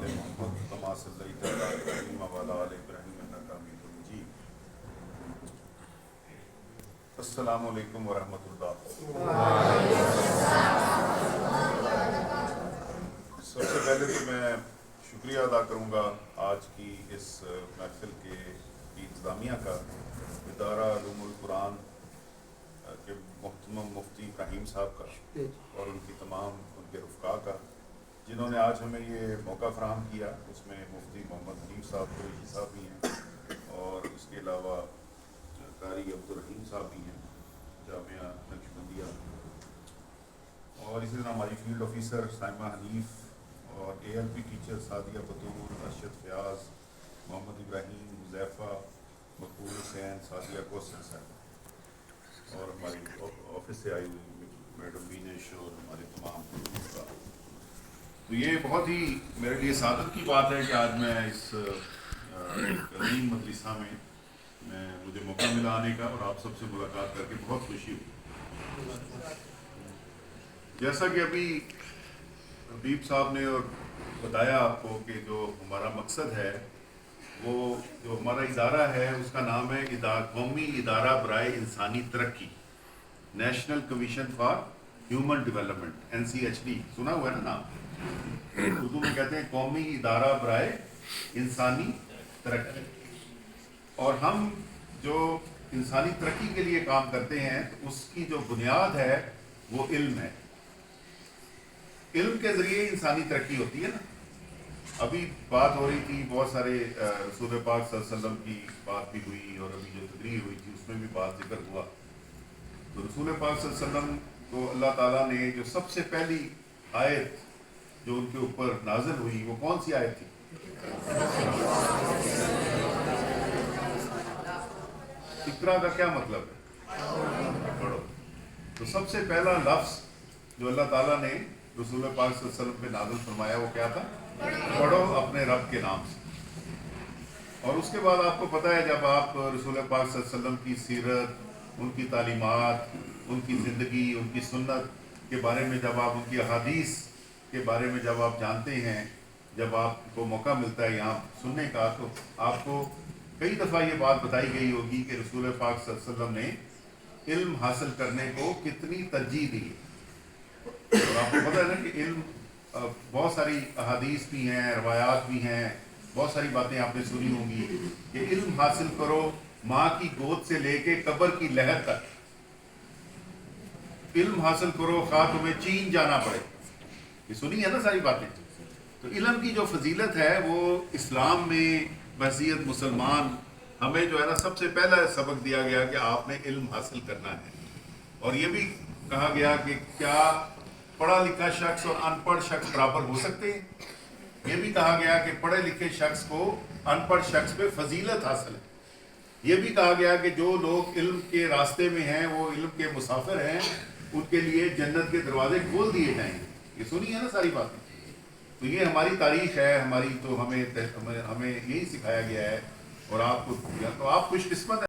محمد کما صلیت علی ابراہیم وعلی آل ابراہیم انک حمید مجید۔ السلام علیکم ورحمۃ اللہ۔ سب سے پہلے تو میں شکریہ ادا کروں گا آج کی اس محفل کی انتظامیہ کا، ادارہ علوم القرآن کے محترم مفتی ابراہیم صاحب کا اور ان کی تمام ان کے رفقا کا، جنہوں نے آج ہمیں یہ موقع فراہم کیا۔ اس میں مفتی محمد حنیف صاحب قریشی صاحب بھی ہیں اور اس کے علاوہ قاری عبدالرحیم صاحب بھی ہیں جامعہ نقشبندیہ، اور اسی طرح ہماری فیلڈ آفیسر سائمہ حنیف اور A L P teacher Sadia بطور، ارشد فیاض، محمد ابراہیم، حذیفہ، مقبول حسین، سعدیہ کوثر صاحب، اور ہماری آفس سے آئی ہوئی میڈم بینش اور ہمارے تمام دوستان۔ تو یہ بہت ہی میرے لیے سعادت کی بات ہے کہ آج میں اس عظیم مدرسہ میں مجھے موقع ملا آنے کا، اور آپ سب سے ملاقات کر کے بہت خوشی ہوئی۔ جیسا کہ ابھی حبیب صاحب نے اور بتایا آپ کو کہ جو ہمارا مقصد ہے، وہ جو ہمارا ادارہ ہے اس کا نام ہے قومی ادارہ برائے انسانی ترقی، national commission for human development, NCHD، سنا ہوا ہے نا نام؟ اردو میں کہتے ہیں قومی ادارہ برائے انسانی ترقی۔ اور ہم جو انسانی ترقی کے لیے کام کرتے ہیں تو اس کی جو بنیاد ہے وہ علم ہے۔ علم کے ذریعے انسانی ترقی ہوتی ہے نا۔ ابھی بات ہو رہی تھی، بہت سارے رسول پاک صلی اللہ علیہ وسلم کی بات بھی ہوئی، اور ابھی جو تقریر ہوئی تھی اس میں بھی بات ذکر ہوا۔ تو رسول پاک صلی اللہ علیہ وسلم کو اللہ تعالیٰ نے جو سب سے پہلی آیت جو ان کے اوپر نازل ہوئی وہ کون سی آیت تھی؟ اقرا کا کیا مطلب ہے؟ پڑھو۔ تو سب سے پہلا لفظ جو اللہ تعالیٰ نے رسول پاک صلی اللہ علیہ وسلم پہ نازل فرمایا وہ کیا تھا؟ پڑھو اپنے رب کے نام سے۔ اور اس کے بعد آپ کو پتہ ہے، جب آپ رسول پاک صلی اللہ علیہ وسلم کی سیرت، ان کی تعلیمات، ان کی زندگی، ان کی سنت کے بارے میں جب آپ، ان کی احادیث کے بارے میں جب آپ جانتے ہیں، جب آپ کو موقع ملتا ہے یہاں سننے کا، تو آپ کو کئی دفعہ یہ بات بتائی گئی ہوگی کہ رسول پاک صلی اللہ علیہ وسلم نے علم حاصل کرنے کو کتنی ترجیح دی۔ اور آپ کو پتہ ہے نا کہ علم، بہت ساری احادیث بھی ہیں، روایات بھی ہیں، بہت ساری باتیں آپ نے سنی ہوں گی کہ علم حاصل کرو ماں کی گود سے لے کے قبر کی لہر تک، علم حاصل کرو خواہ تمہیں چین جانا پڑے۔ یہ سنی ہے نا ساری باتیں۔ تو علم کی جو فضیلت ہے وہ اسلام میں بحیثیت مسلمان ہمیں جو ہے نا سب سے پہلا سبق دیا گیا کہ آپ نے علم حاصل کرنا ہے۔ اور یہ بھی کہا گیا کہ کیا پڑھا لکھا شخص اور ان پڑھ شخص برابر ہو سکتے ہیں؟ یہ بھی کہا گیا کہ پڑھے لکھے شخص کو ان پڑھ شخص پہ فضیلت حاصل ہے۔ یہ بھی کہا گیا کہ جو لوگ علم کے راستے میں ہیں، وہ علم کے مسافر ہیں، ان کے لیے جنت کے دروازے کھول دیے جائیں گے۔ یہ سنی ہے نا ساری باتیں۔ تو یہ ہماری تاریخ ہے، ہماری تو ہمیں یہی سکھایا گیا ہے، اور آپ کو تو آپ خوش قسمت ہیں۔